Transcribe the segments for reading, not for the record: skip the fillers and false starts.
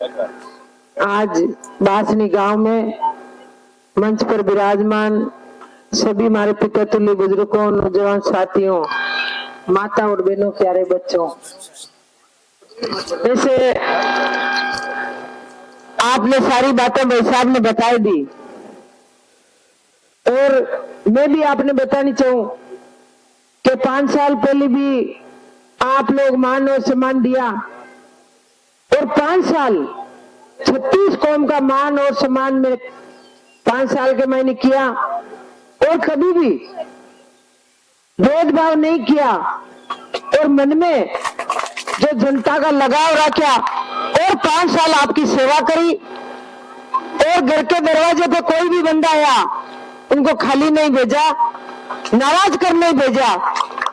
आज बासनी गांव में मंच पर विराजमान सभी हमारे पिता तुल्य बुजुर्गों, नौजवान साथियों, माता और बहनों, प्यारे बच्चों, वैसे आपने सारी बातें भाई साहब ने बताई दी और मैं भी आपने बतानी चाहूं कि 5 साल पहले भी आप लोग मान और सम्मान दिया और 5 साल 36 कौम का मान और सम्मान में 5 साल के मैंने किया और कभी भी भेदभाव नहीं किया और मन में जो जनता का लगाव रखा और 5 साल आपकी सेवा करी और घर के दरवाजे पे कोई भी बंदा आया उनको खाली नहीं भेजा, नाराज कर नहीं भेजा,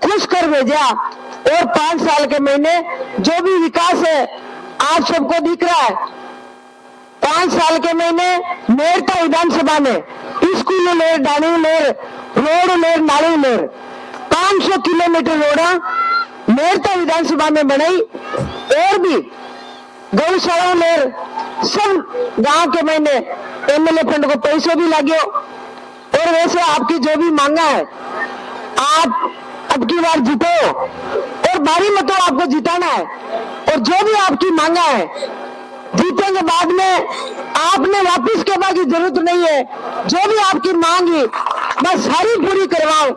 खुश कर भेजा और 5 साल के महीने जो भी विकास है आप सबको दिख रहा है। 5 साल के महीने मेरठा विधानसभा में स्कूल लेर, डाणी लेर, रोड लेर, नाली लेर 500 किलोमीटर रोड मेरठा विधानसभा में बनाई और भी गौशाला लेर सब गांव के महीने एमएलए फंड को पैसे भी लगे और वैसे आपकी जो भी मांगा है आप अब की बार जीतो और भारी मतों आपको जिताना है और जो भी आपकी मांगा है जीतने के बाद में आपने वापस कहने की जरूरत नहीं है। जो भी आपकी मांगी बस सारी पूरी करवाओ।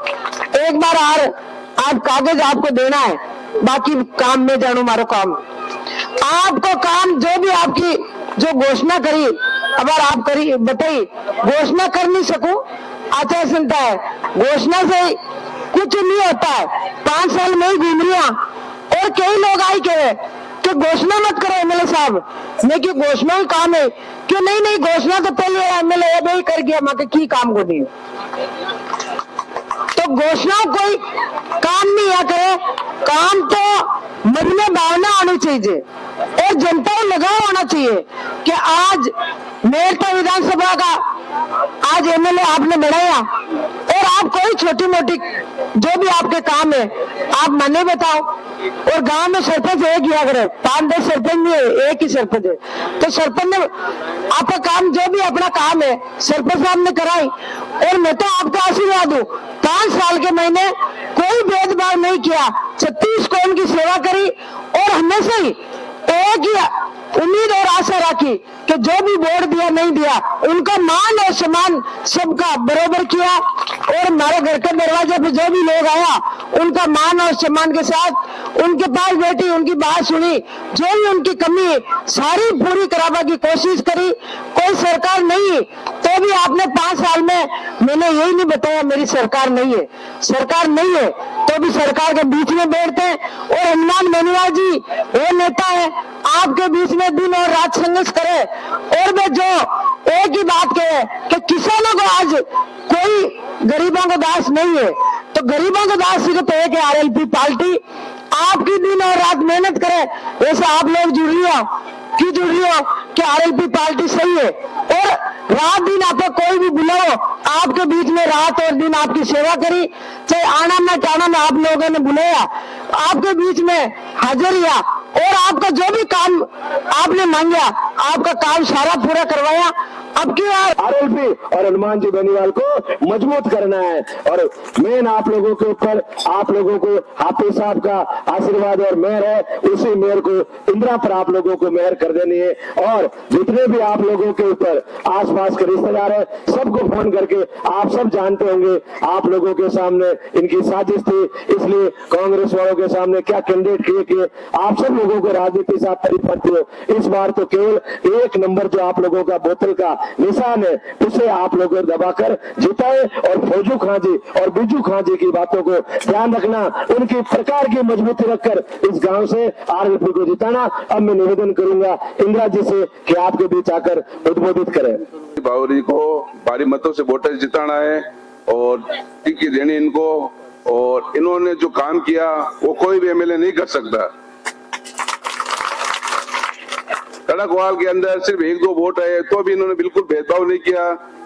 एक बार आप कागज आपको देना है, बाकी काम में जानू मारो काम आपको काम जो भी आपकी जो घोषणा करी अगर आप करी बताई घोषणा कर नहीं सकूं आचार संहिता है, घोषणा से कुछ नहीं होता है। 5 साल में ही घूम रही और कई लोग आई कहे कि घोषणा मत करो एमएलए साहब, मैं कि घोषणा ही काम है क्यों नहीं घोषणा तो पहले एमएलए भी कर गया मैं की काम को नहीं तो घोषणा कोई काम नहीं है करे, काम तो मन में भावना आनी चाहिए और जनता को लगाव होना चाहिए कि आज मेरठा विधानसभा का आज एमएलए आपने बढ़ाया और आप कोई छोटी मोटी जो भी आपके काम है आप मने बताओ और गांव में सरपंच एक ही अगर 5-10 सरपंच नहीं है, एक ही सरपंच है तो सरपंच ने आपका काम जो भी अपना काम है सरपंच साहब ने कराई और मैं तो आपका आशीर्वाद हूँ। 5 साल के महीने कोई भेदभाव नहीं किया, 36 कौम की सेवा करी और हमेशा ही एक ही उम्मीद और आशा रखी कि जो भी वोट दिया नहीं दिया उनका मान और सम्मान सबका बराबर किया और हमारे घर के दरवाजे पे जो भी लोग आया उनका मान और सम्मान के साथ उनके पास बैठी उनकी बात सुनी, जो भी उनकी कमी सारी पूरी कराने की कोशिश करी। कोई सरकार नहीं तो भी आपने 5 साल में मैंने यही नहीं बताया मेरी सरकार नहीं है, सरकार नहीं है तो भी सरकार के बीच में बैठते हैं और हनुमान बेनीवाल जी वो नेता है आपके बीच में दिन और रात संघर्ष करे और मैं जो एक ही बात कहे कि किसानों को आज कोई गरीबों को दास नहीं है तो गरीबों को दास सिर्फ एक है आरएलपी पार्टी आपकी दिन और रात मेहनत करे। वैसे आप लोग जुड़ रही हो क्यों जुड़ रही हो कि आरएलपी पार्टी सही है और रात दिन आपको कोई भी बुलाओ आपके बीच में रात और दिन आपकी सेवा करी, चाहे आना में टाना में आप लोगों ने बुलाया आपके बीच में हाजिर किया और आपका जो भी काम आपने मांगा आपका काम सारा पूरा करवाया। अब की बार आरएलपी और हनुमान जी बेनीवाल को मजबूत करना है और मेन आप लोगों के ऊपर आप लोगों को हाफिज साहब का आशीर्वाद और मेहर है, उसी मेहर को इंदिरा पर आप लोगों को मेहर कर देनी है और जितने भी आप लोगों के ऊपर आसपास के रिश्तेदार है सबको फोन करके आप सब जानते होंगे आप लोगों के सामने इनकी साजिश थी, इसलिए कांग्रेस वालों के सामने क्या कैंडिडेट किए आप सब लोगों को राजनीति से आप परिपक्व हो। इस बार तो केवल 1 नंबर जो आप लोगों का बोतल का निशान है उसे आप लोगों दबाकर जिताए और फौजू खां जी और बिजू खां जी की बातों को ध्यान रखना, उनकी प्रकार की मजबूती रखकर इस गांव से आरएलपी को जिताना। अब मैं निवेदन करूंगा इंदिरा जी से कि आपके बीच आकर उद्बोधित करें। बावरी को भारी मतों से वोटर जिताना है और टिकट देनी इनको और इन्होंने जो काम किया वो कोई भी एमएलए नहीं कर सकता। कड़कवाल के अंदर सिर्फ 1-2 वोट है तो भी इन्होंने बिल्कुल भेदभाव नहीं किया,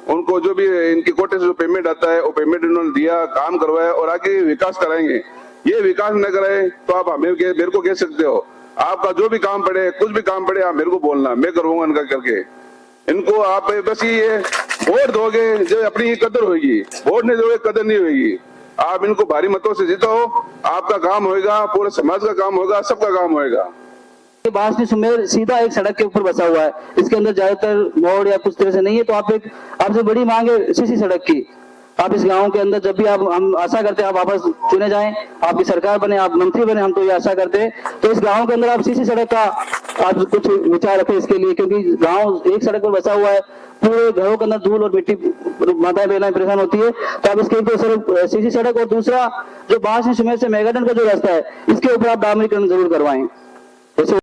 उनको जो भी इनके कोटे से जो पेमेंट आता है वो पेमेंट इन्होंने दिया, काम करवाया और आगे विकास कराएंगे। ये विकास न कराए तो आप मेरे को कह सकते हो आपका जो भी काम पड़े, कुछ भी काम पड़े, आप मेरे को बोलना, मैं करूंगा इनका करके। इनको आप बस ये वोट दोगे जो अपनी कदर होगी, वोट नहीं दोगे कदर नहीं होगी। आप इनको भारी मतों से जिताओ, आपका काम होएगा, पूरे समाज का काम होगा, सबका काम होएगा। ये बांसनी सुमेर सीधा एक सड़क के ऊपर बसा हुआ है, इसके अंदर ज्यादातर मोड़ या कुछ तरह से नहीं है। तो आपसे बड़ी मांग है सीसी सड़क की। आप इस गांव के अंदर जब भी हम आशा करते हैं आप वापस चुने जाएं, आपकी सरकार बने, आप मंत्री बने, हम तो ये आशा करते हैं। तो इस गांव के अंदर आप सीसी सड़क का आप कुछ विचार रखें इसके लिए, क्योंकि गांव एक सड़क पर बसा हुआ है, पूरे घरों के अंदर धूल और मिट्टी माताएं बहनें परेशान होती है। तो आप इसके ऊपर सिर्फ सीसी सड़क और दूसरा जो बांसनी सुमेर से मेगाटन का जो रास्ता है, इसके ऊपर आप डामरीकरण जरूर करवाएं।